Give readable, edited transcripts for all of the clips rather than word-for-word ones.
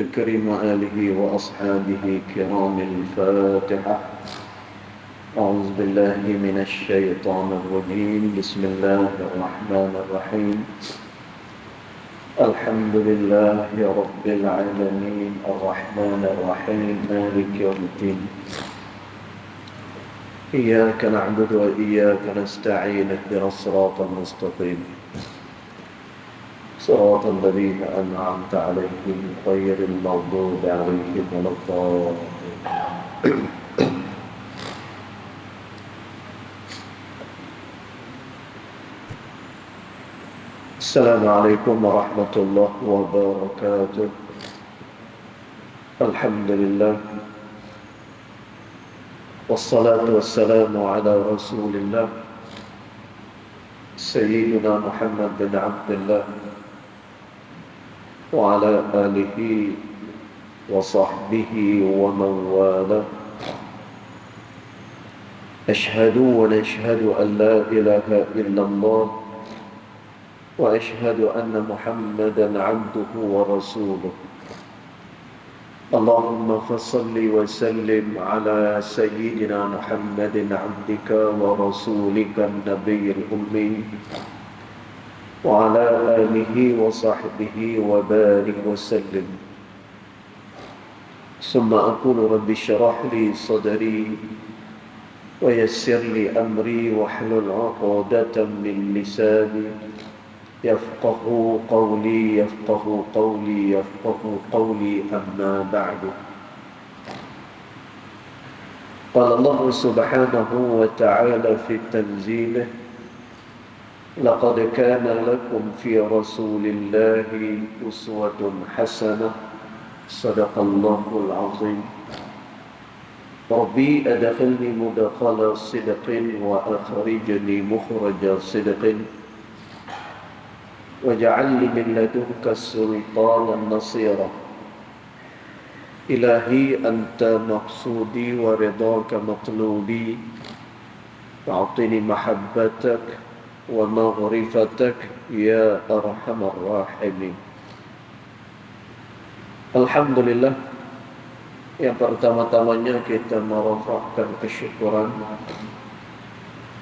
الكريم وآله وأصحابه كرام الفاتحة. أعوذ بالله من الشيطان الرجيم. بسم الله الرحمن الرحيم. الحمد لله رب العالمين الرحمن الرحيم مالك يوم الدين. إياك نعبد وإياك نستعين اهدنا الصراط المستقيم صراط الذين أنعمت عليهم غير المغضوب عليهم ولا الضالين. السلام عليكم ورحمة الله وبركاته. الحمد لله والصلاة والسلام على رسول الله سيدنا محمد بن عبد الله وعلى آله وصحبه ومن والاه. أشهد ونشهد أن لا إله إلا الله وأشهد أن محمدا عبده ورسوله. اللهم فصل وسلم على سيدنا محمد عبدك ورسولك النبي الأمي وعلى آله وصحبه وبارك وسلم. ثم أقول رب اشرح لي صدري ويسر لي أمري واحلل عقدة من لساني يفقه قولي أما بعد. قال الله سبحانه وتعالى في تنزيله: لقد كان لكم في رسول الله أسوة حسنة. صدق الله العظيم. ربي أدخلني مدخل صدق وأخرجني مخرج صدق واجعل لي من لدنك سلطانا نصيرا. إلهي أنت مقصودي ورضاك مطلوبي، فأعطني محبتك ومغرفتك يا أرحم الراحمين. Alhamdulillah, yang pertama-tamanya kita merafakkan kesyukuran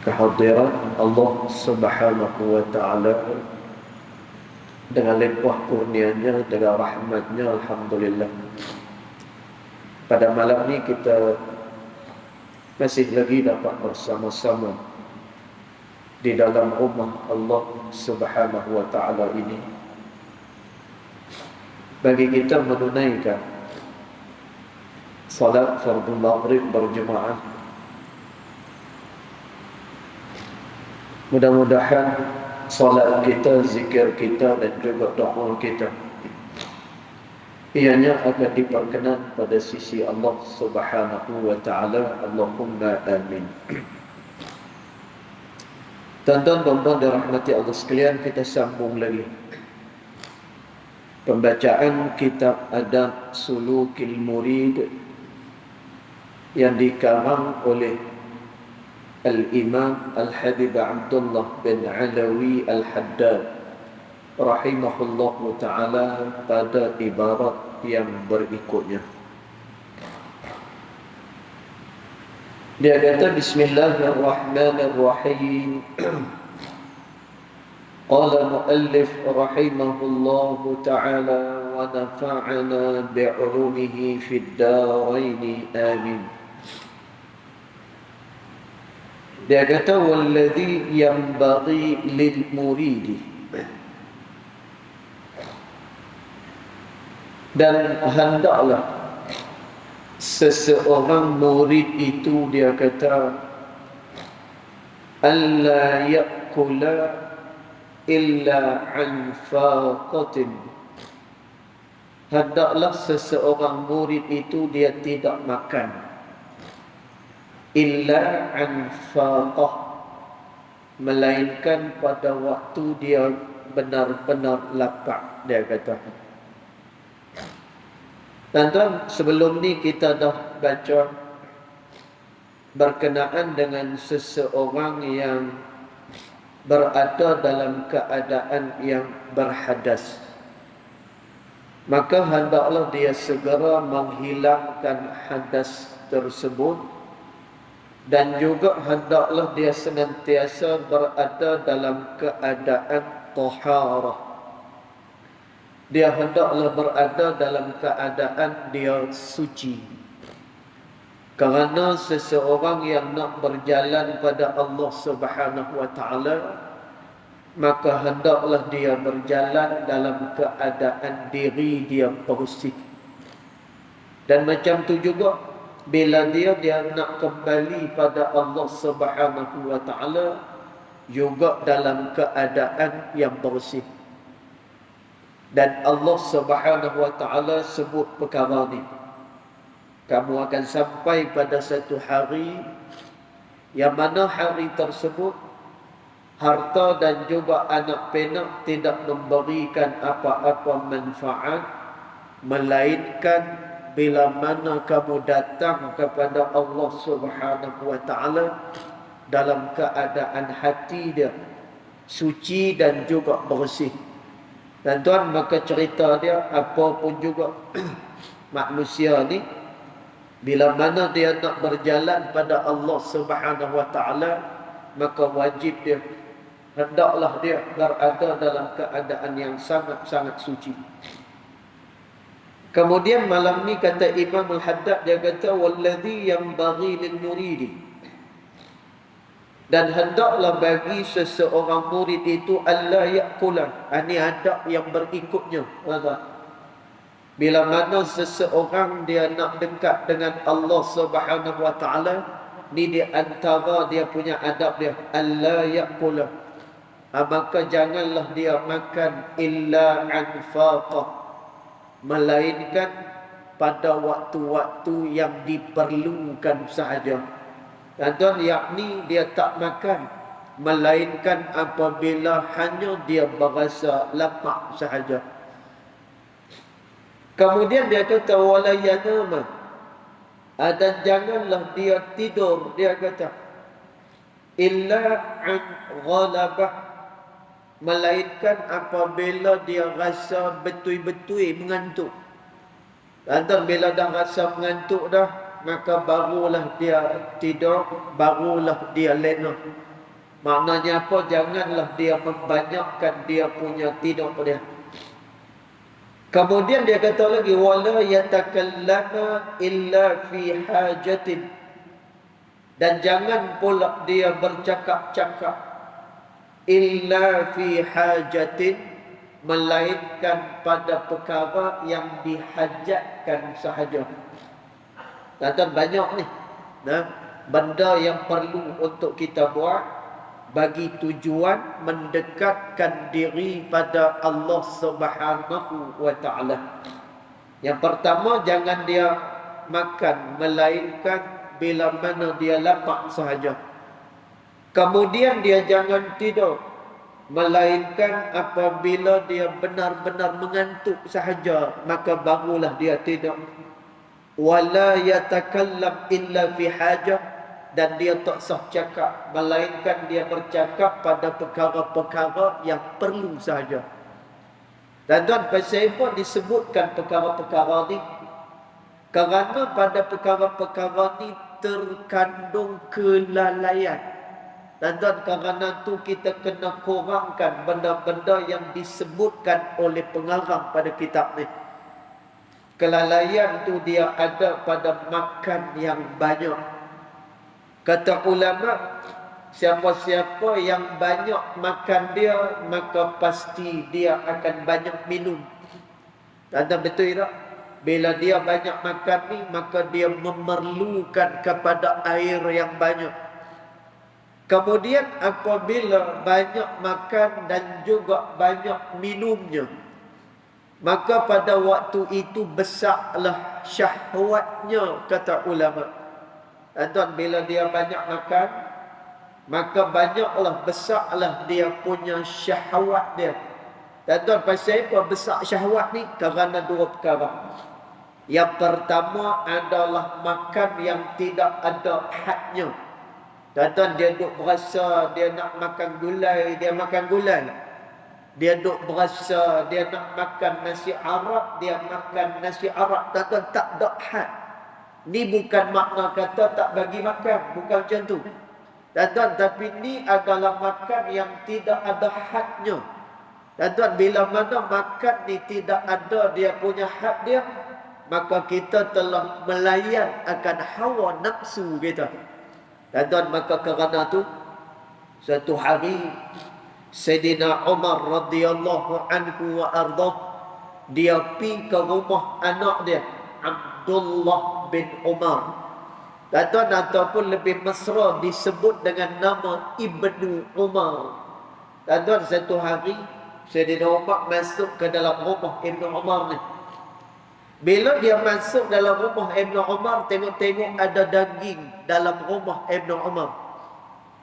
kehadiran Allah Subhanahu wa Ta'ala dengan limpah kurnianya, dengan rahmatnya. Alhamdulillah, pada malam ini kita masih lagi dapat bersama-sama di dalam rumah Allah Subhanahu wa Ta'ala ini, bagi kita menunaikan salat fardhu maghrib berjemaah. Mudah-mudahan salat kita, zikir kita dan juga doa kita ianya akan diperkenan pada sisi Allah Subhanahu wa Ta'ala. Allahumma amin. Tuan-tuan dirahmati Allah sekalian, kita sambung lagi pembacaan kitab Adab Sulukil Murid yang dikarang oleh Al-Imam Al-Habib Abdullah bin Alawi Al-Haddad rahimahullahu ta'ala pada ibarat yang berikutnya. Dia kata, Bismillahirrahmanirrahim. Qala muallif rahimahullahu ta'ala wa nafa'ana bi'ulumihi fid darain amin. Dia kata, walladhi yanbaghi lil muridi, dan hendaklah seseorang murid itu, dia kata, alla ya'kula illa an faqatin. Hendaklah seseorang murid itu dia tidak makan illa an faqah, melainkan pada waktu dia benar-benar lapar, dia kata. Tuan-tuan, sebelum ni kita dah baca berkenaan dengan seseorang yang berada dalam keadaan yang berhadas. maka hendaklah dia segera menghilangkan hadas tersebut, dan juga hendaklah dia senantiasa berada dalam keadaan taharah. Dia hendaklah berada dalam keadaan dia suci. Kerana seseorang yang nak berjalan pada Allah Subhanahu wa taala, maka hendaklah dia berjalan dalam keadaan diri dia bersih. Dan macam tu juga bila dia nak kembali pada Allah Subhanahu wa taala, juga dalam keadaan yang bersih. Dan Allah Subhanahu wa taala sebut perkara ni. Kamu akan sampai pada satu hari yang mana hari tersebut harta dan juga anak penak tidak memberikan apa-apa manfaat, melainkan bila mana kamu datang kepada Allah Subhanahu wa taala dalam keadaan hati dia suci dan juga bersih. Dan tuan, maka cerita dia apa pun juga manusia ni bila mana dia nak berjalan pada Allah Subhanahu wa taala, maka wajib dia, hendaklah dia berada dalam keadaan yang sangat-sangat suci. Kemudian malam ni kata Imam Al-Haddad, dia kata walladhi yanbaghi lil muridi, dan hendaklah bagi seseorang murid itu alla ya'kula. Ini adab yang berikutnya. Bila mana seseorang dia nak dekat dengan Allah Subhanahu wa taala, ni di antara dia punya adab dia, alla ya'kula. Maka janganlah dia makan illa an faqah, melainkan pada waktu-waktu yang diperlukan sahaja. Dan tuan, yakni dia tak makan melainkan apabila hanya dia berasa lapar sahaja. Kemudian dia kata wala yanama, dan janganlah dia tidur, dia kata illa an ghalabah, melainkan apabila dia rasa betul-betul mengantuk. Dan bila dah rasa mengantuk dah, maka barulah dia tidur, barulah dia lena. Maknanya apa? Janganlah dia membanyakkan dia punya tidur dia. Kemudian dia kata lagi wala yatakallama illa fi hajatin, dan jangan pula dia bercakap-cakap illa fi hajatin, melainkan pada perkara yang dihajatkan sahaja. Dan banyak ni benda yang perlu untuk kita buat bagi tujuan mendekatkan diri pada Allah Subhanahu wa taala. Yang pertama, jangan dia makan melainkan bila mana dia lapar sahaja. Kemudian dia jangan tidur melainkan apabila dia benar-benar mengantuk sahaja, maka barulah dia tidur. Wala yatakallam illa fi hajah, dan dia tak sah cakap melainkan dia bercakap pada perkara-perkara yang perlu sahaja. Dan tuan, pasal apa disebutkan perkara-perkara ni? Kerana pada perkara-perkara ni terkandung kelalaian. Dan tuan, kerana tu kita kena kurangkan benda-benda yang disebutkan oleh pengarang pada kitab ni. Kelalaian tu dia ada pada makan yang banyak. Kata ulama, siapa-siapa yang banyak makan dia, maka pasti dia akan banyak minum. Tanda betul tak? Bila dia banyak makan ni, maka dia memerlukan kepada air yang banyak. Kemudian apabila banyak makan dan juga banyak minumnya, maka pada waktu itu besarlah syahwatnya, kata ulama. Tuan, bila dia banyak makan, maka banyaklah, besarlah dia punya syahwat dia. Dan tuan, pasal apa besar syahwat ni? Kerana dua perkara. Yang pertama adalah makan yang tidak ada hadnya. Dan tuan, dia duk berasa dia nak makan gulai, dia makan gulai. Dia duk berasa dia nak makan nasi Arab, dia makan nasi Arab. Tuan-tuan, tak ada had. Ni bukan makna kata tak bagi makan, bukan macam tu. Tuan-tuan, tapi ni adalah makan yang tidak ada hadnya. Tuan-tuan, bila mana makan ni tidak ada dia punya had dia, maka kita telah melayan akan hawa nafsu kita. Tuan-tuan, maka kerana tu satu hari Sayyidina Umar radhiyallahu anhu wa ardah, dia pergi ke rumah anak dia Abdullah bin Umar. Tuan-tuan, ataupun lebih mesra disebut dengan nama Ibnu Umar. Tuan-tuan, satu hari Sayyidina Umar masuk ke dalam rumah Ibnu Umar ni. Bila dia masuk dalam rumah Ibnu Umar, tengok-tengok ada daging dalam rumah Ibnu Umar.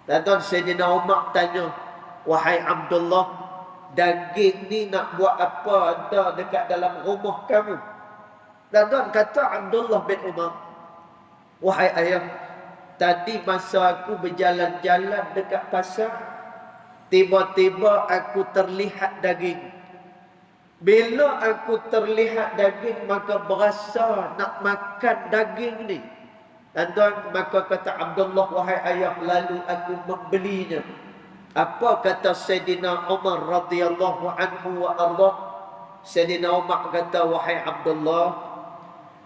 Tuan-tuan, Sayyidina Umar tanya, wahai Abdullah, daging ni nak buat apa ada dekat dalam rumah kamu? Tuan-tuan, kata Abdullah bin Umar, wahai ayah, tadi masa aku berjalan-jalan dekat pasar, tiba-tiba aku terlihat daging. Bila aku terlihat daging, maka berasa nak makan daging ni. Tuan-tuan, maka kata Abdullah, wahai ayah, lalu aku membelinya. Apa kata Sayyidina Umar radhiyallahu anhu wa ardah? Sayyidina Umar kata, wahai Abdullah,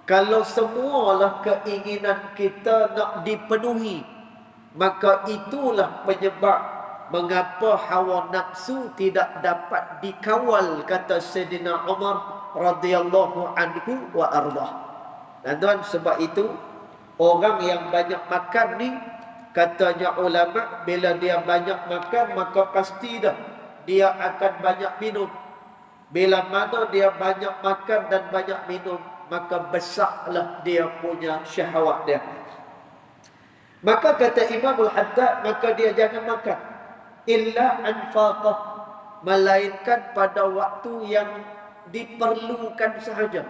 kalau semualah keinginan kita nak dipenuhi, maka itulah penyebab mengapa hawa nafsu tidak dapat dikawal, kata Sayyidina Umar radhiyallahu anhu wa ardah. Tuan-tuan, sebab itu orang yang banyak makan ni, katanya ulama, bila dia banyak makan maka pasti dah dia akan banyak minum. Bila mana dia banyak makan dan banyak minum, maka besarlah dia punya syahwat dia. Maka kata Imam Al-Haddad, maka dia jangan makan illa anfaqah, melainkan pada waktu yang diperlukan sahaja.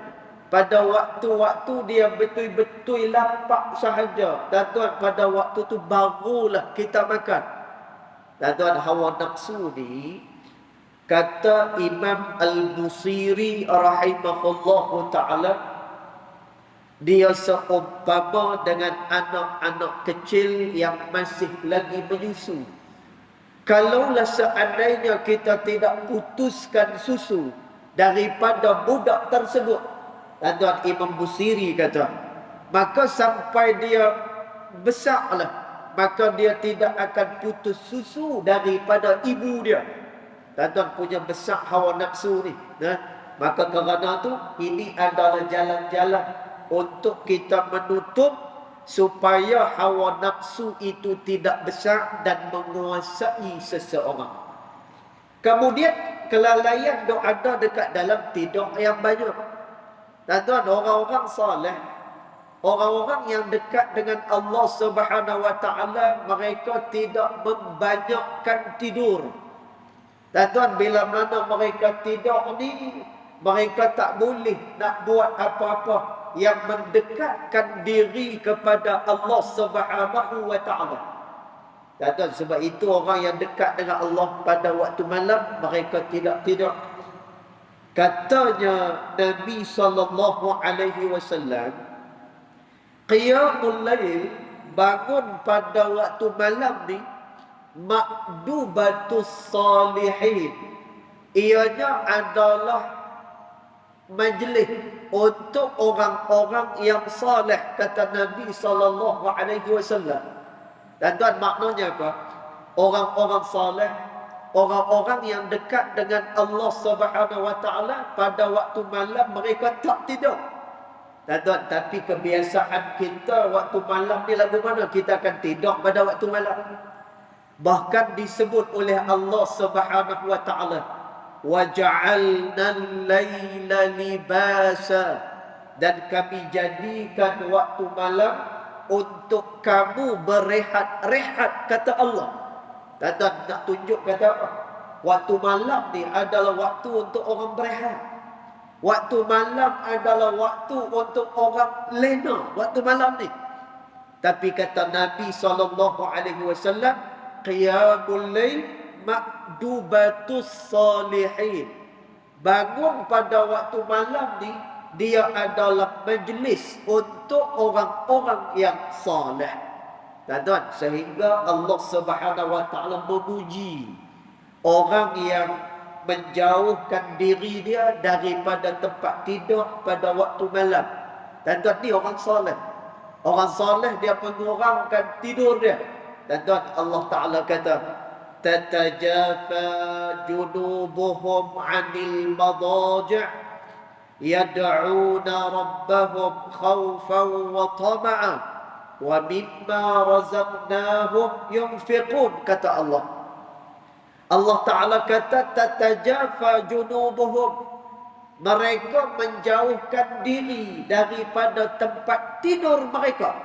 Pada waktu-waktu dia betul-betul lapar sahaja. Tuan-tuan, pada waktu tu barulah kita makan. Tuan-tuan, hawa nafsu ni, kata Imam Al-Busiri rahimahullahu ta'ala, dia seumpama dengan anak-anak kecil yang masih lagi menyusu. Kalaulah seandainya kita tidak putuskan susu daripada budak tersebut, tuan-tuan, Imam Busiri kata, maka sampai dia besarlah, maka dia tidak akan putus susu daripada ibu dia. Tuan-tuan, punya besar hawa nafsu ni. Maka kerana tu, ini adalah jalan-jalan untuk kita menutup supaya hawa nafsu itu tidak besar dan menguasai seseorang. Kemudian kelalaian dok ada dekat dalam tidur yang banyak. Tuan-tuan, orang-orang saleh, orang-orang yang dekat dengan Allah Subhanahu wa taala, mereka tidak membanyakkan tidur. Tuan-tuan, bila mana mereka tidur ni, mereka tak boleh nak buat apa-apa yang mendekatkan diri kepada Allah Subhanahu wa taala. Tuan-tuan, sebab itu orang yang dekat dengan Allah pada waktu malam, mereka tidak tidur. Katanya Nabi sallallahu alaihi wasallam, qiyamul lail, bangun pada waktu malam ni, makdubatus salihin, ianya adalah majlis untuk orang-orang yang saleh, kata Nabi sallallahu alaihi wasallam. Dan tuan, maknanya apa? Orang-orang saleh, orang-orang yang dekat dengan Allah Subhanahu wa taala, pada waktu malam mereka tak tidur. Dan tuan, tapi kebiasaan kita waktu malam ni lagu mana kita akan tidur pada waktu malam? Bahkan disebut oleh Allah Subhanahu wa taala, wa ja'alnal laila libasa, dan kami jadikan waktu malam untuk kamu berehat-rehat, kata Allah. Tuan-tuan, nak tunjuk kata apa? Waktu malam ni adalah waktu untuk orang berehat. Waktu malam adalah waktu untuk orang lena, waktu malam ni. Tapi kata Nabi SAW, qiyamul lail makdubatus salihin. Bangun pada waktu malam ni, dia adalah majlis untuk orang-orang yang saleh. Tuan-tuan, sehingga Allah Subhanahu wa taala memuji orang yang menjauhkan diri dia daripada tempat tidur pada waktu malam. Tuan-tuan, ni orang soleh. Orang soleh dia mengurangkan tidur dia. Tuan-tuan, Allah Ta'ala kata, tatajafa junubuhum 'anil madaji' yad'una rabbahum khawfan wa tama'an wa mimma razaqnahum yunfiqun, kata Allah. Allah Ta'ala kata tatajafa junubuhum, mereka menjauhkan diri daripada tempat tidur mereka.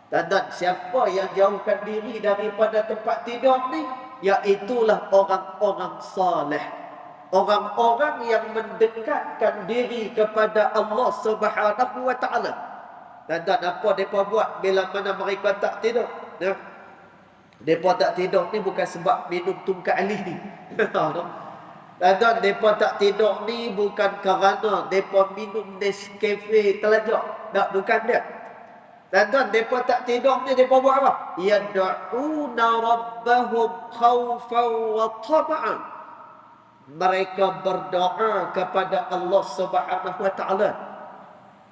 Dan siapa yang jauhkan diri daripada tempat tidur ni? Iaitulah orang-orang saleh, orang-orang yang mendekatkan diri kepada Allah Subhanahu wa taala. Dan apa mereka buat bila mana mereka tak tidur? Mereka tak tidur ni bukan sebab minum tungkat alih ni. Dan mereka tak tidur ni bukan kerana mereka minum Nescafe telajak. Tak, bukan dia. Dan mereka tak tidur ni mereka buat apa? Yad'una rabbahum khawfan wa tama'an. Mereka berdoa kepada Allah Subhanahu wa taala.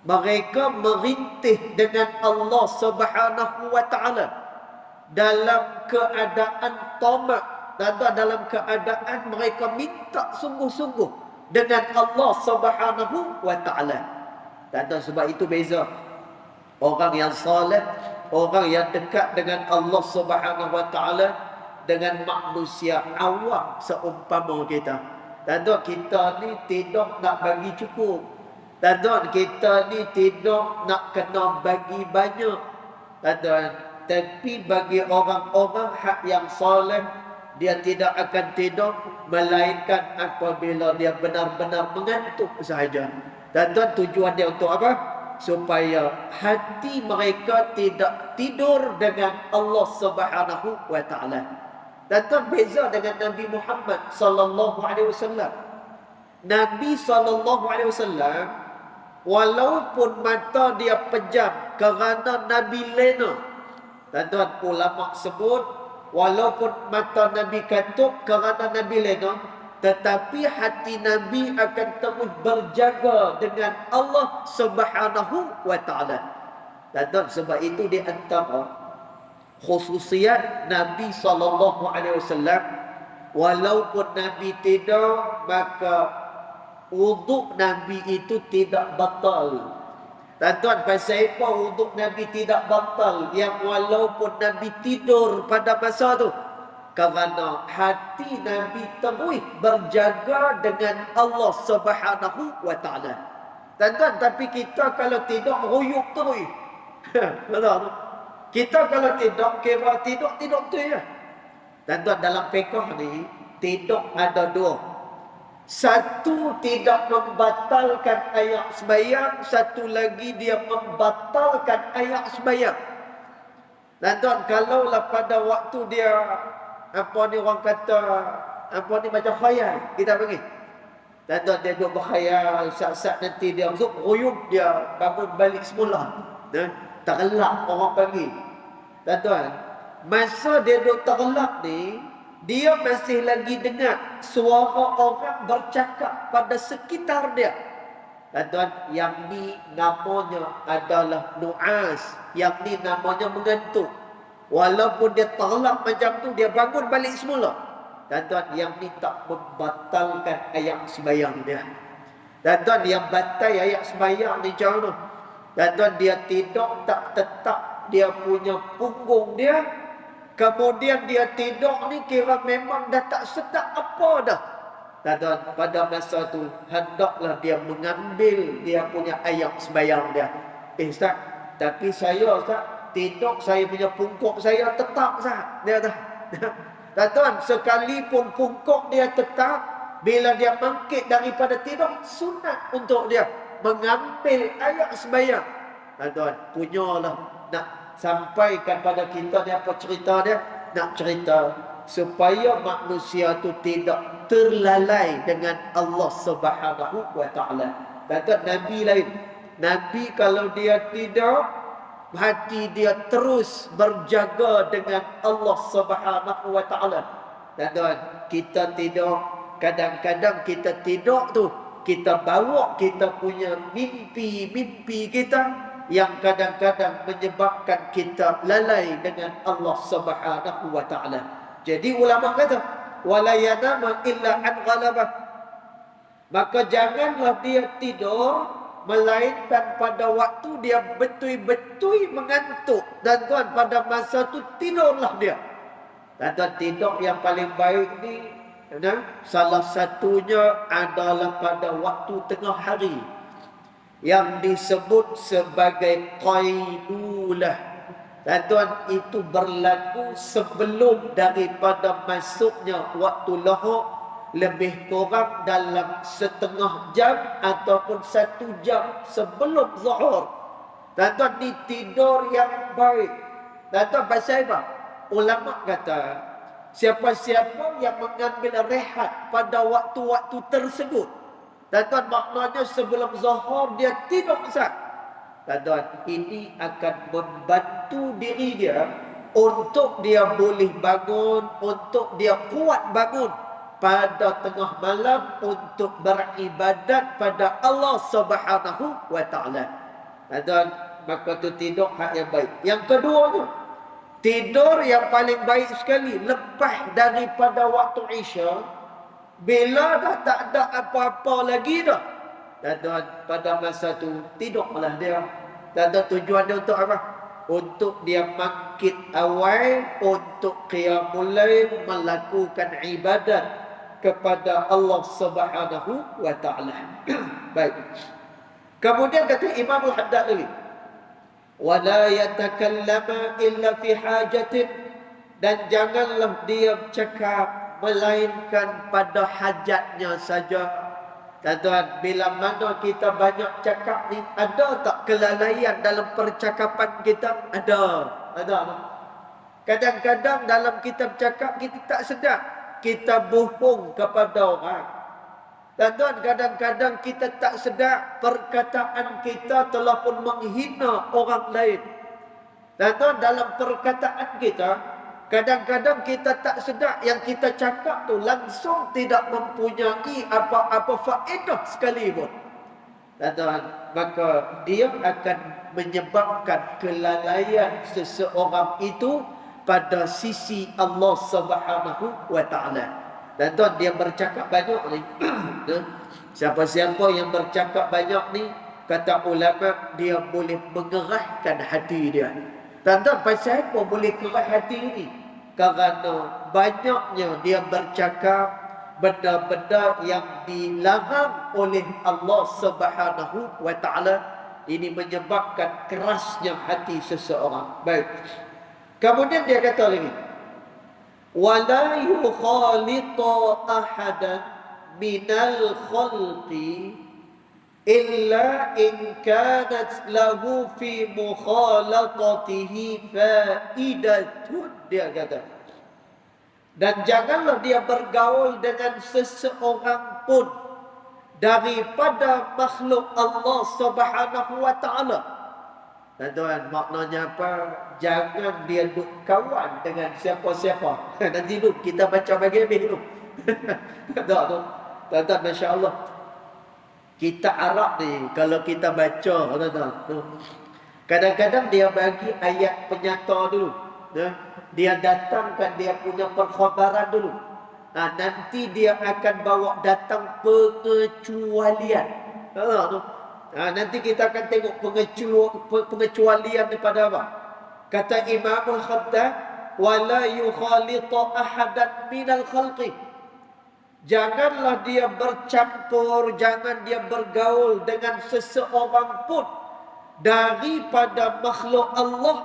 Mereka merintih dengan Allah Subhanahu wa taala dalam keadaan tamak, dan dalam keadaan mereka minta sungguh-sungguh dengan Allah Subhanahu wa taala. Dan sebab itu beza orang yang soleh, orang yang dekat dengan Allah Subhanahu wa taala dengan manusia awam seumpama kita. Dan kita ni tidur nak bagi cukup. Dan kita ni tidur nak kena bagi banyak. Dan tapi bagi orang-orang hak yang soleh, dia tidak akan tidur melainkan apabila dia benar-benar mengantuk sahaja. Dan tujuan dia untuk apa? Supaya hati mereka tidak tidur dengan Allah Subhanahu wa taala. Dan beza dengan Nabi Muhammad sallallahu alaihi wasallam. Nabi sallallahu alaihi wasallam, walaupun mata dia pejam kerana Nabi lena. Dan ulama sebut, walaupun mata Nabi kantuk kerana Nabi lena, tetapi hati Nabi akan terus berjaga dengan Allah Subhanahu wa taala. Dan sebab itu di antara khususiat Nabi sallallahu alaihi wasallam, walaupun Nabi tidur, maka wuduk Nabi itu tidak batal. Tuan-tuan, pasal apa wuduk Nabi tidak batal? Yang walaupun Nabi tidur pada masa tu, kerana hati Nabi terus berjaga dengan Allah Subhanahu wa taala. Tuan-tuan, tapi kita kalau tidur ruyuk terus. Betul. Kita kalau tidur kira tidur tu ya. Tuan-tuan, dalam fiqh ni tidur ada dua. Satu tidak membatalkan ayat sembahyang, satu lagi dia membatalkan ayat sembahyang. Dan kalaulah pada waktu dia apa ni orang kata, apa ni macam khayal kita panggil. Dan dia duduk berkhayal, saat-saat nanti dia masuk ruyuk, dia bangun balik semula. Terlelap orang panggil. Dan masa dia duduk terlelap ni, dia masih lagi dengar suara orang bercakap pada sekitar dia. Dan yang ni namanya adalah nu'as, yang ni namanya mengantuk. Walaupun dia terlelap macam tu, dia bangun balik semula. Dan yang ni tak membatalkan ayat sembahyang dia. Dan yang batal ayat sembahyang ni macam mana? Dan dia tidur tak tetap dia punya punggung dia. Kemudian dia tidur ni kira memang dah tak sedap apa dah. Dan pada masa tu hendaklah dia mengambil dia punya ayat sembahyang dia. Ustaz, tapi saya Ustaz, tidur saya punya pungkuk saya tetap Ustaz. Dia dah. Dan sekalipun pungkuk dia tetap, bila dia bangkit daripada tidur, sunat untuk dia mengambil ayat sembahyang. Dan punyalah nak sampaikan pada kita ni apa cerita dia? Nak cerita supaya manusia tu tidak terlalai dengan Allah Subhanahu wa taala. Kata Nabi lain. Nabi kalau dia tidur, hati dia terus berjaga dengan Allah Subhanahu wa taala. Dan kita tidur, kadang-kadang kita tidur tu kita bawa kita punya mimpi-mimpi kita yang kadang-kadang menyebabkan kita lalai dengan Allah Subhanahu wa taala. Jadi ulama kata, wala yanama illa an ghalabah. Maka janganlah dia tidur melainkan pada waktu dia betul-betul mengantuk. Dan tuan, pada masa tu tidurlah dia. Dan tuan, tidur yang paling baik ni, salah satunya adalah pada waktu tengah hari, yang disebut sebagai qailulah. Dan tuan, itu berlaku sebelum daripada masuknya waktu lohor, lebih kurang dalam setengah jam ataupun 1 jam sebelum zuhur. Dan tuan, ni tidur yang baik. Dan tuan, pasal apa? Ulama kata, siapa-siapa yang mengambil rehat pada waktu-waktu tersebut, dan tuan, maknanya sebelum zuhur dia tidur sah. Dan tuan, ini akan membantu diri dia untuk dia boleh bangun, untuk dia kuat bangun pada tengah malam untuk beribadat pada Allah Subhanahu wa taala. Dan tuan, maka tu tidur hak yang baik. Yang keduanya, tidur yang paling baik sekali lepas daripada waktu Isya, bila dah tak ada apa-apa lagi dah. Dan tuan, pada masa tu tidurlah dia. Dan tujuan dia untuk apa? Untuk dia bangkit awal untuk qiyamul lail, melakukan ibadat kepada Allah Subhanahu wa taala. Baik. Kemudian kata Imam Al-Haddad lagi, wala yatakallama illa fi hajatin, dan janganlah dia cakap melainkan pada hajatnya saja. Dan tuan, bila mana kita banyak cakap ni, ada tak kelalaian dalam percakapan kita? Ada. Kadang-kadang dalam kita bercakap, kita tak sedar kita bohong kepada orang. Dan tuan, kadang-kadang kita tak sedar perkataan kita telah pun menghina orang lain. Dan tuan, dalam perkataan kita, kadang-kadang kita tak sedar yang kita cakap tu langsung tidak mempunyai apa-apa faedah sekalipun. Dan tuan, maka dia akan menyebabkan kelalaian seseorang itu pada sisi Allah Subhanahu wa taala. Dan tuan, dia bercakap banyak ni. Siapa-siapa yang bercakap banyak ni, kata ulama, dia boleh mengerahkan hati dia. Dan tuan, pasal apa boleh kerah hati ni? Kerana banyaknya dia bercakap benda-benda yang dilarang oleh Allah Subhanahu wa taala. Ini menyebabkan kerasnya hati seseorang. Baik. Kemudian dia kata lagi, wala yukhalita ahadan minal khalqi illa in kanat lahu fi mukhalatatihi faidatun. Dia kata, dan janganlah dia bergaul dengan seseorang pun daripada makhluk Allah Subhanahu wa taala. Dan tuan, maknanya apa? Jangan dia duk kawan dengan siapa-siapa. Nanti dulu kita baca bagi habis dulu. Tak tu. Tuan-tuan, masya-Allah. Kita Arab ni kalau kita baca, tuan-tuan, kadang-kadang dia bagi ayat penyata dulu. Dia datangkan dia punya perkhabaran dulu. Nanti dia akan bawa datang pengecualian. Nanti kita akan tengok pengecualian daripada apa. Kata Imam Al-Haddad, wala yukhalita ahadan minal khalqi. Janganlah dia bercampur, jangan dia bergaul dengan seseorang pun daripada makhluk Allah,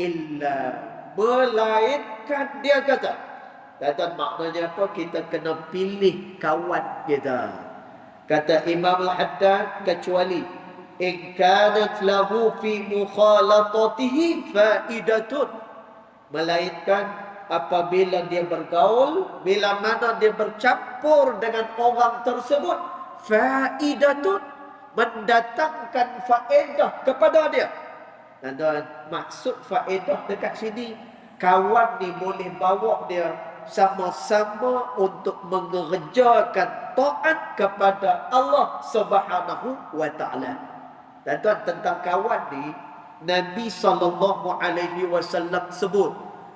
illa, melainkan, dia kata. Dan maknanya apa? Kita kena pilih kawan kita. Kata Imam Al-Haddad, kecuali in kanat lahu fi mukhalatatihi faidatun, melainkan apabila dia bergaul, bila mana dia bercampur dengan orang tersebut, faidatun, mendatangkan faedah kepada dia. Dan maksud faedah dekat sini, kawan ni boleh bawa dia sama-sama untuk mengerjakan taat kepada Allah Subhanahu wa taala. Dan tentang kawan ni Nabi SAW sebut.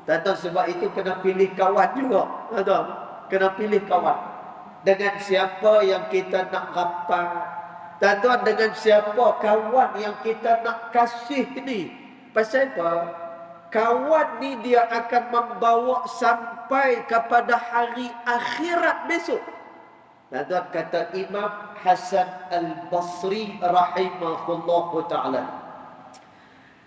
Dan sebab itu kena pilih kawan juga. Kena pilih kawan. Dengan siapa yang kita nak rapat. Dan dengan siapa kawan yang kita nak kasih ni. Pasal apa? Kawan ni dia akan membawa sampai kepada hari akhirat besok. Dan kata Imam Hasan Al-Basri rahimahullahu ta'ala.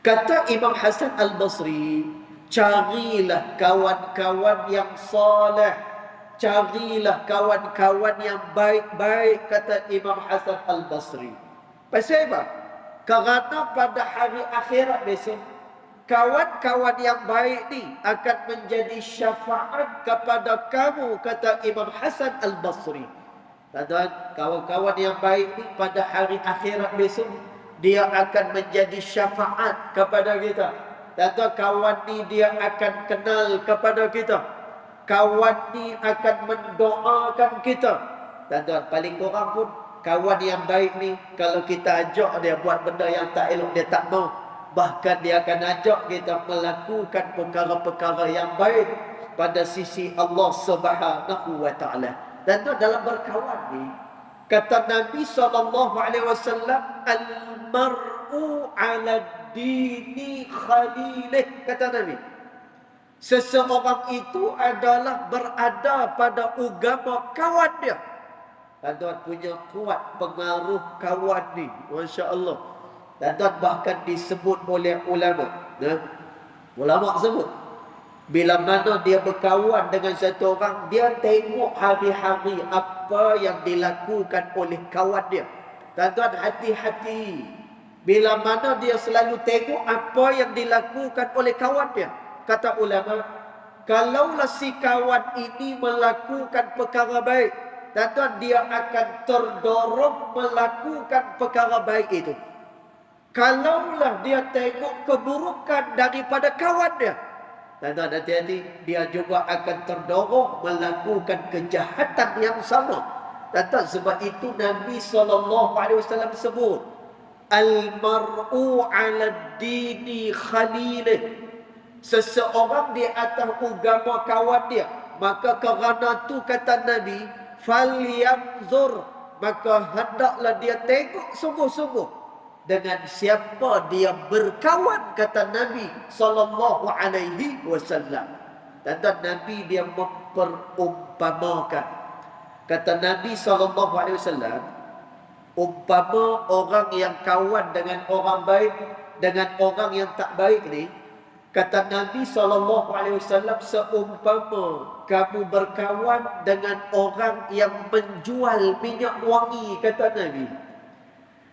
Kata Imam Hasan Al-Basri, carilah kawan-kawan yang saleh, carilah kawan-kawan yang baik-baik, kata Imam Hasan Al-Basri. Pasal apa? Kerana pada hari akhirat besok, kawan-kawan yang baik ni akan menjadi syafaat kepada kamu, kata Imam Hasan Al-Basri. Dan kawan-kawan yang baik ni pada hari akhirat besok, dia akan menjadi syafaat kepada kita. Dan kawan ni dia akan kenal kepada kita. Kawan ni akan mendoakan kita. Dan paling kurang pun kawan yang baik ni, kalau kita ajak dia buat benda yang tak elok, dia tak mau. Bahkan dia akan ajak kita melakukan perkara-perkara yang baik pada sisi Allah Subhanahu wa taala. Dan dalam berkawan ni, kata Nabi SAW, al-mar'u ala dini khalilih, kata Nabi. Seseorang itu adalah berada pada agama kawan dia. Dan punya kuat pengaruh kawan ni, Masya Allah. Dan bahkan disebut oleh ulama. Ulama sebut, bila mana dia berkawan dengan satu orang, dia tengok hari-hari apa yang dilakukan oleh kawan dia. Tuan-tuan, hati-hati. Bila mana dia selalu tengok apa yang dilakukan oleh kawan dia. Kata ulama, kalaulah si kawan ini melakukan perkara baik, tuan-tuan, dia akan terdorong melakukan perkara baik itu. Kalaulah dia tengok keburukan daripada kawan dia, tuan-tuan, hati-hati, dia juga akan terdorong melakukan kejahatan yang sama. Tuan-tuan, sebab itu Nabi SAW sebut, al-mar'u 'ala dini khalilih. Seseorang di atas agama kawan dia. Maka kerana tu kata Nabi, falyanzur, maka hendaklah dia tengok sungguh-sungguh dengan siapa dia berkawan, kata Nabi SAW. Dan Nabi dia memperumpamakan. Kata Nabi SAW, umpama orang yang kawan dengan orang baik dengan orang yang tak baik ni, kata Nabi SAW, seumpama kamu berkawan dengan orang yang menjual minyak wangi, kata Nabi,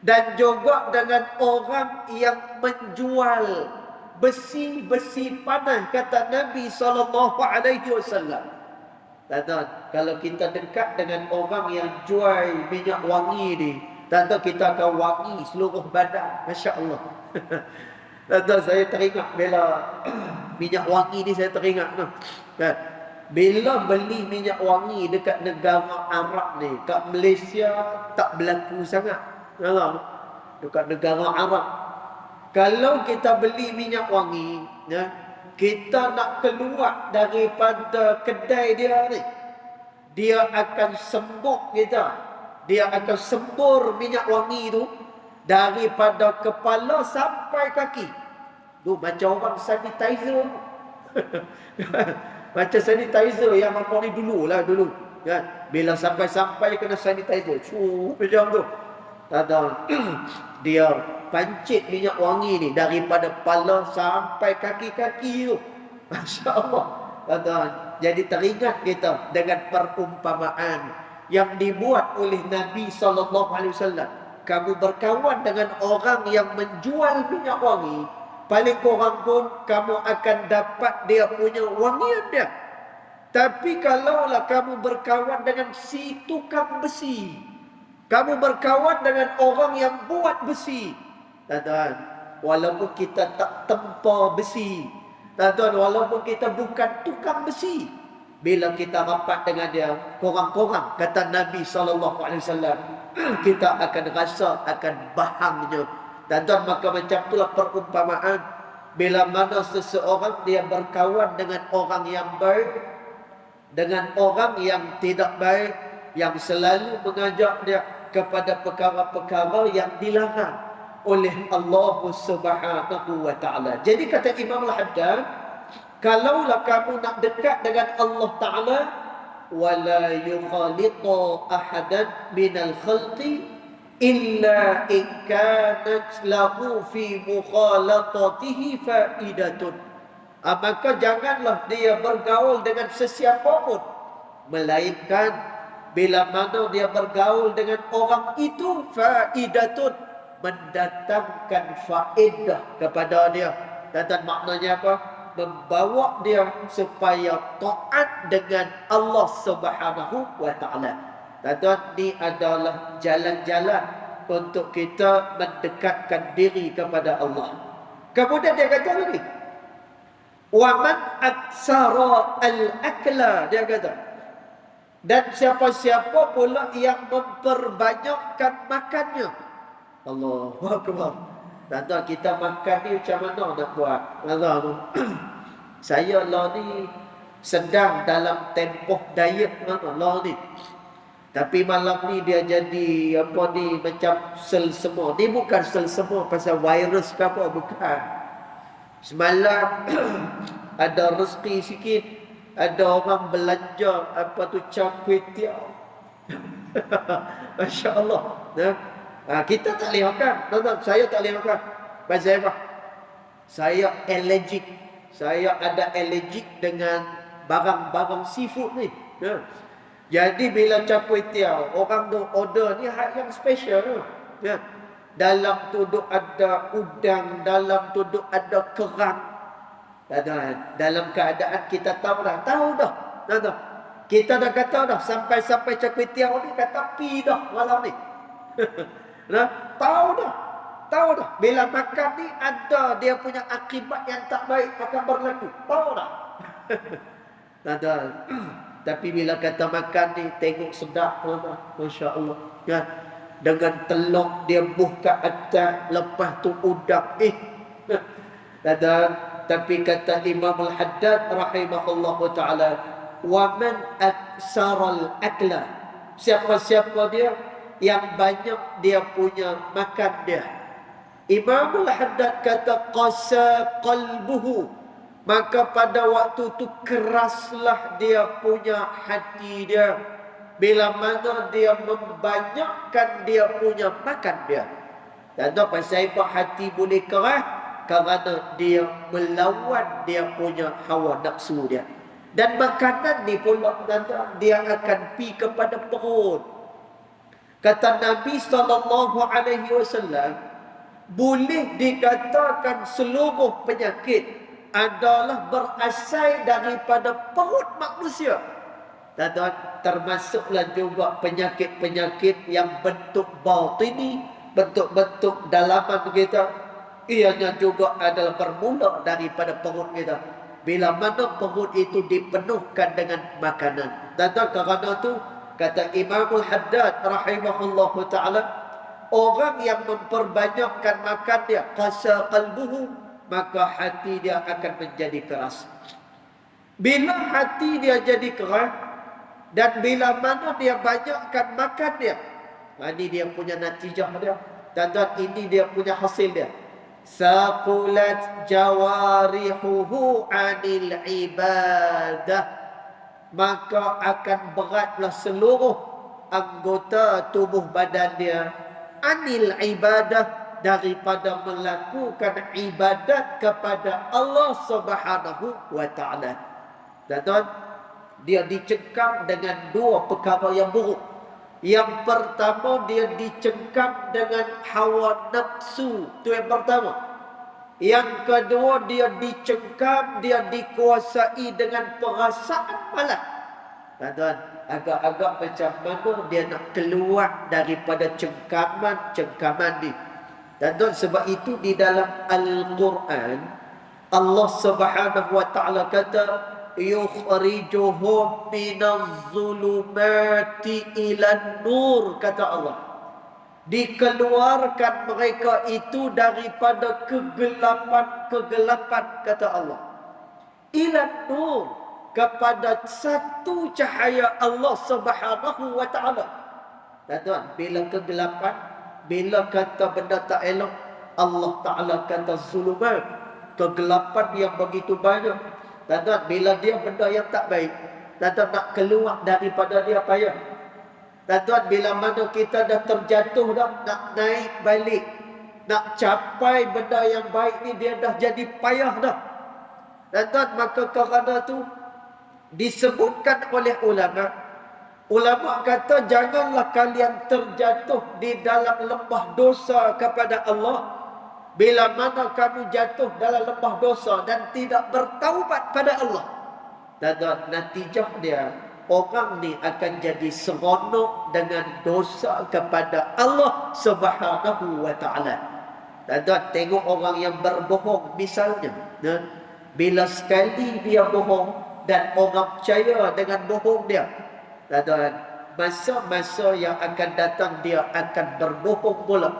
dan juga dengan orang yang menjual besi-besi panas, kata Nabi SAW. Tuan-tuan, kalau kita dekat dengan orang yang jual minyak wangi ni, tuan-tuan, kita akan wangi seluruh badan. Masya Allah. Tuan-tuan, saya teringat bila minyak wangi ni, saya teringat kan, bila beli minyak wangi dekat negara Arab ni, kat Malaysia tak berlaku sangat. Dekat negara Arab, kalau kita beli minyak wangi, kita nak keluar daripada kedai dia ni, dia akan sembur kita. Dia akan sembur minyak wangi tu daripada kepala sampai kaki. Tu macam orang sanitizer. Macam sanitizer yang apa ni dulu kan. Bila sampai-sampai kena sanitizer. Macam tu. Dia pancit minyak wangi ni daripada kepala sampai kaki-kaki tu. Masya Allah. Jadi teringat kita dengan perumpamaan yang dibuat oleh Nabi SAW. Kamu berkawan dengan orang yang menjual minyak wangi, paling kurang pun kamu akan dapat dia punya wangian dia. Tapi kalaulah kamu berkawan dengan si tukang besi, kamu berkawan dengan orang yang buat besi, tuan-tuan, walaupun kita tak tempa besi, tuan-tuan, walaupun kita bukan tukang besi, bila kita rapat dengan dia, korang-korang, kata Nabi SAW, kita akan rasa akan bahangnya. Tuan-tuan, maka macam itulah perumpamaan. Bila mana seseorang dia berkawan dengan orang yang baik, dengan orang yang tidak baik, yang selalu mengajak dia kepada perkara-perkara yang dilarang oleh Allah Subhanahu wa taala. Jadi kata Imam Al-Haddad, kalaulah kamu nak dekat dengan Allah Taala, wala yukhalitu ahadan minal khalqi illa in kanat lahu fi mukhalatatihi faidatun. Maka janganlah dia bergaul dengan sesiapa pun, melainkan bila mana dia bergaul dengan orang itu, faidatun, mendatangkan faedah kepada dia. Dan maknanya apa? Membawa dia supaya taat dengan Allah Subhanahu wa taala. Dan ini adalah jalan-jalan untuk kita mendekatkan diri kepada Allah. Kemudian dia kata lagi, wa man aksara al-akla, dia kata, dan siapa-siapa pula yang memperbanyakkan makannya. Allahu Akbar. Tuan-tuan, kita makan ni macam mana nak buat? Saya lah ni sedang dalam tempoh diet lah ni. Tapi malam ni dia jadi apa ni, macam sel semua. Ni bukan sel semua pasal virus ke apa, bukan. Semalam ada rezeki sikit, ada orang belanja apa tu, char-kway-teow. Masya Allah. Kita tak boleh makan. Saya tak boleh makan. Pasal apa? Saya allergic. Saya ada allergic dengan barang-barang seafood ni. Jadi bila char-kway-teow, orang tu order ni yang special. Dalam tu ada udang, dalam tu ada kerang. Dalam keadaan kita tahu dah. Kita dah kata dah, sampai char-kway-teow ni kata pi dah malam ni. Tahu dah. Bila makan ni ada dia punya akibat yang tak baik akan berlaku. Tahu dah. Tapi bila kata makan ni, tengok sedap, Masya Allah. Dengan telur dia buka atas, lepas tu udang. Tapi kata Imam Al-Haddad rahimahullah ta'ala, wa man aksaral akla, siapa-siapa dia yang banyak dia punya makan dia. Imam Al-Haddad kata qasa qalbuhu, maka pada waktu tu keraslah dia punya hati dia. Bila mana dia membanyakkan dia punya makan dia. Dan tu pasal apa hati boleh keras? Kerana dia melawan dia punya hawa nafsu dia. Dan makanan ni pula dia akan pi kepada perut. Kata Nabi SAW, boleh dikatakan seluruh penyakit adalah berasal daripada perut manusia. Dan termasuklah juga penyakit-penyakit yang bentuk batini, bentuk-bentuk dalaman kita. Ianya juga adalah bermula daripada perut kita. Bila mana perut itu dipenuhkan dengan makanan. Dan kerana itu, kata Imam Al-Haddad rahimahullahu ta'ala, orang yang memperbanyakkan makan dia, qasa qalbuhu, maka hati dia akan menjadi keras. Bila hati dia jadi keras, dan bila mana dia banyakkan makan dia, ini dia punya natijah dia. Dan ini dia punya hasil dia. Saqulat jawarihuhu anil ibadah, maka akan beratlah seluruh anggota tubuh badan dia anil ibadah, daripada melakukan ibadat kepada Allah Subhanahu wa ta'ala. Dan dia dicengkam dengan dua perkara yang buruk. Yang pertama, dia dicengkam dengan hawa nafsu. Itu yang pertama. Yang kedua, dia dicengkam, dia dikuasai dengan perasaan malas. Tuan-tuan, agak-agak macam mana dia nak keluar daripada cengkaman ni. Tuan-tuan, sebab itu di dalam Al-Quran, Allah Subhanahu wa taala kata, yukhrijuhum minaz zulumati ilan nur, kata Allah. Dikeluarkan mereka itu daripada kegelapan, kata Allah. Ilan nur, kepada satu cahaya Allah Subhanahu wa taala. Tuan-tuan, bila kegelapan, bila kata benda tak elok, Allah Taala kata zulumat, kegelapan yang begitu banyak. Tuan-tuan, bila dia benda yang tak baik, tuan-tuan nak keluar daripada dia payah. Tuan-tuan, bila mana kita dah terjatuh dah, nak naik balik, nak capai benda yang baik ni, dia dah jadi payah dah. Tuan-tuan, maka kerana tu disebutkan oleh ulama. Ulama kata, janganlah kalian terjatuh di dalam lembah dosa kepada Allah. Bila mana kamu jatuh dalam lembah dosa dan tidak bertaubat pada Allah, dan natijah dia, orang ni akan jadi seronok dengan dosa kepada Allah Subhanahu wa taala. Dan tengok orang yang berbohong misalnya, bila sekali dia bohong dan orang percaya dengan bohong dia, dan masa-masa yang akan datang dia akan berbohong pula.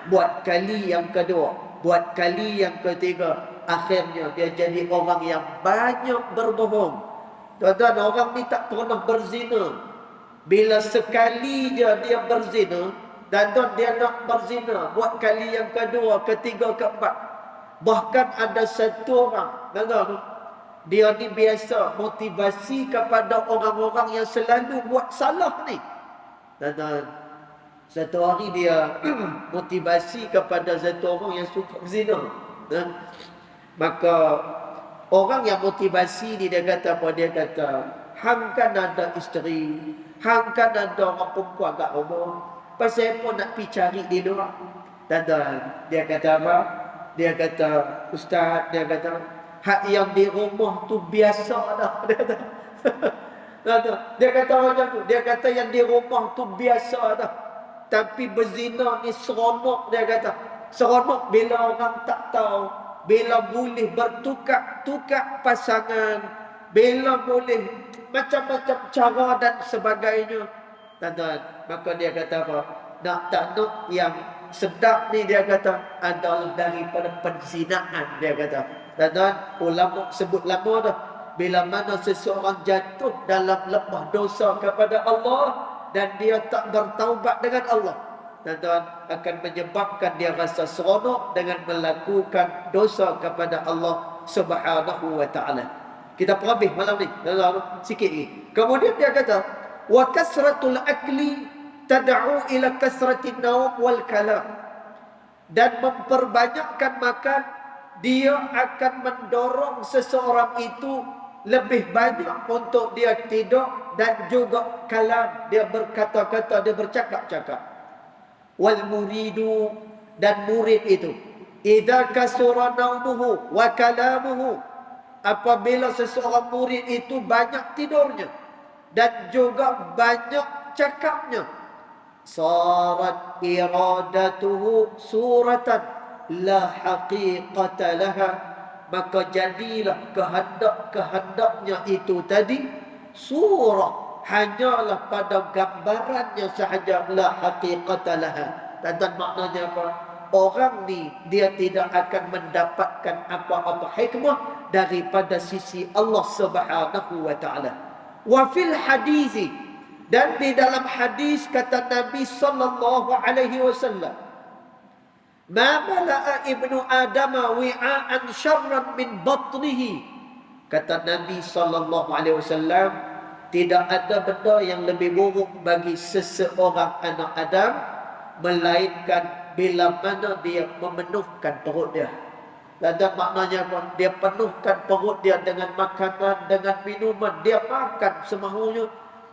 Buat kali yang kedua, buat kali yang ketiga, akhirnya dia jadi orang yang banyak berbohong. Tuan-tuan, orang ni tak pernah berzina. Bila sekali dia berzina, dan dia nak berzina buat kali yang kedua, ketiga, keempat. Bahkan ada satu orang, dia ni biasa motivasi kepada orang-orang yang selalu buat salah ni. Dan satu hari dia motivasi kepada satu orang yang suka berzina. Maka orang yang motivasi ni, dia kata apa? Dia kata, hang kan ada isteri, hang kan ada orang perempuan kat rumah, pasal apa nak pergi cari dia dulu? Dan dia kata apa? Dia kata, ustaz, dia kata, hak yang di rumah tu biasa dah. Dia kata macam tu. Dia kata yang di rumah tu biasa dah. Tapi berzina ni seronok, dia kata. Seronok bila orang tak tahu, bila boleh bertukar-tukar pasangan, bila boleh macam-macam cara dan sebagainya. Tuan-tuan, maka dia kata apa? Nak tak nak yang sedap ni, dia kata, adalah daripada penzinaan, dia kata. Dan ulama sebut lama dah, bila mana seseorang jatuh dalam lembah dosa kepada Allah dan dia tak bertaubat dengan Allah, dan akan menyebabkan dia rasa seronok dengan melakukan dosa kepada Allah Subhanahu wa taala. Kita perhabis malam ni sikit lagi. Kemudian dia kata, wa kasratul akli tad'u ila kasratin naum wal kalam. Dan memperbanyakkan makan, dia akan mendorong seseorang itu lebih banyak untuk dia tidur dan juga kalam, dia berkata-kata, dia bercakap-cakap. Wal muridu, dan murid itu, idza kasura naumuhu wa kalamuhu, apabila seseorang murid itu banyak tidurnya dan juga banyak cakapnya, sarat iradatuhu suratan la haqiqata laha, maka jadilah kehendak-kehendaknya itu tadi surah, hanyalah pada gambarannya sahaja, la haqiqata laha. Dan maknanya apa? Orang ni dia tidak akan mendapatkan apa-apa hikmah daripada sisi Allah Subhanahu wa taala. Wa fil hadis, dan di dalam hadis kata Nabi sallallahu alaihi wasallam, ma mala'a ibnu adama wi'aan syarran min batnihi, kata Nabi sallallahu alaihi wasallam, tidak ada benda yang lebih buruk bagi seseorang anak Adam melainkan bila mana dia memenuhkan perut dia. Dan maknanya apa? Dia penuhkan perut dia dengan makanan, dengan minuman. Dia makan semahunya,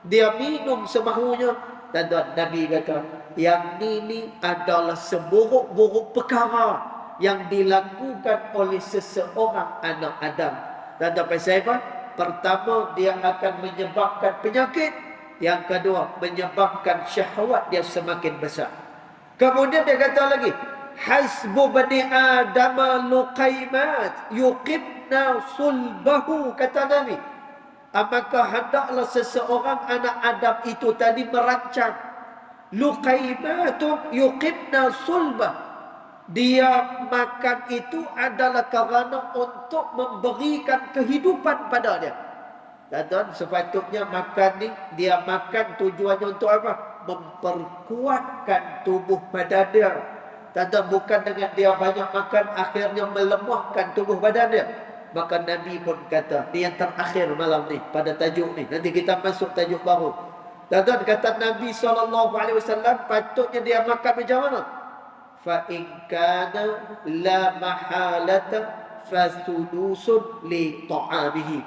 dia minum semahunya. Dan Nabi kata, yang ini adalah seburuk-buruk perkara yang dilakukan oleh seseorang anak Adam. Dan pasal apa? Pertama, dia akan menyebabkan penyakit. Yang kedua, menyebabkan syahwat dia semakin besar. Kemudian dia kata lagi, hasbu bani Adam luqaimat yuqibna sulbahu, kata Nabi. Apakah hendaklah seseorang anak Adam itu tadi merancang luqaimatun yuqibna sulbah. Dia makan itu adalah kerana untuk memberikan kehidupan pada dia. Dan sepatutnya makan ni, dia makan tujuannya untuk apa? Memperkuatkan tubuh badan dia. Dan bukan dengan dia banyak makan akhirnya melemahkan tubuh badan dia. Maka Nabi pun kata, ni yang terakhir malam ni pada tajuk ni. Nanti kita masuk tajuk baru. Dan kata Nabi SAW, patutnya dia makan macam mana? Fa in kana la mahalata fasulusun li ta'amihi.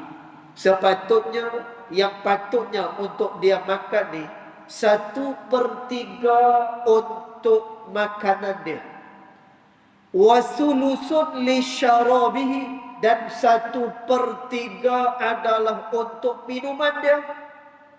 Sepatutnya, yang patutnya untuk dia makan ni 1/3 untuk makanan dia, wasulusun li syarabihi, dan 1/3 adalah untuk minuman dia,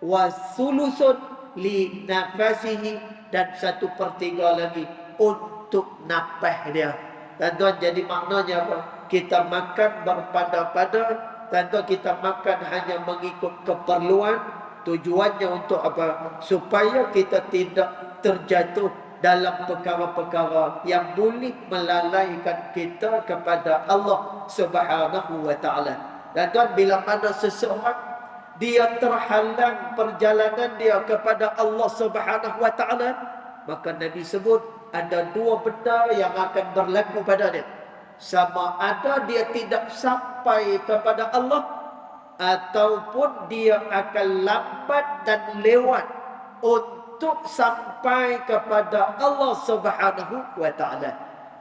wasulusun li nafasihi, dan 1/3 lagi untuk nafas dia. Tuan-tuan, jadi maknanya apa? Kita makan berpada-pada. Tuan-tuan, kita makan hanya mengikut keperluan. Tujuannya untuk apa? Supaya kita tidak terjatuh dalam perkara-perkara yang boleh melalaikan kita kepada Allah Subhanahu wa ta'ala. Dan tuan, bila mana seseorang dia terhalang perjalanan dia kepada Allah Subhanahu wa ta'ala, maka Nabi sebut ada 2 benda yang akan berlaku pada dia. Sama ada dia tidak sampai kepada Allah, ataupun dia akan lambat dan lewat untuk sampai kepada Allah Subhanahu wa ta'ala.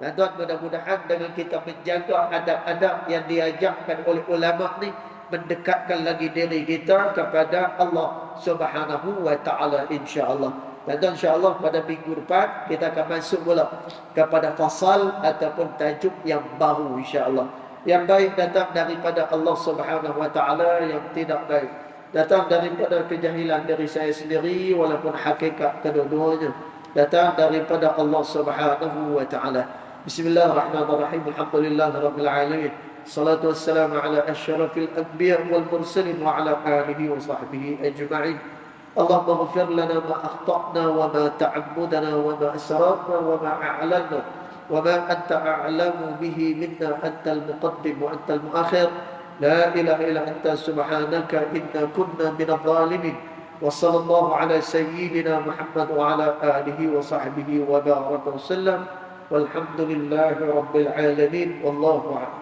Dan tuan, mudah-mudahan dengan kita menjaga adab-adab yang diajarkan oleh ulama ni, mendekatkan lagi diri kita kepada Allah Subhanahu wa ta'ala, insya-Allah. Dan insya-Allah pada minggu depan kita akan masuk pula kepada fasal ataupun tajuk yang baru, insya-Allah. Yang baik datang daripada Allah Subhanahu wa ta'ala, yang tidak baik datang daripada kejahilan dari saya sendiri, walaupun hakikat kedua-duanya datang daripada Allah Subhanahu wa ta'ala. Bismillahirrahmanirrahim. Alhamdulillahirabbil alamin. Salatu wassalamu ala asyrafil anbiya wal mursalin wa ala alihi wa sahbihi ajma'in. Allahumma ighfir lana ma akhta'na wa ma ta'ammudna wa ma asrarna wa ma a'lanna wa ma anta a'lamu bihi minna, antal muqaddim wa antal muakhir. La ilaha illa anta subhanaka inna kunna minadh dhalimin. Wa sallallahu ala sayyidina Muhammad wa ala alihi wa sahbihi wa baraka wa sallam. Walhamdulillahi rabbil alamin. Wallahu a'lam.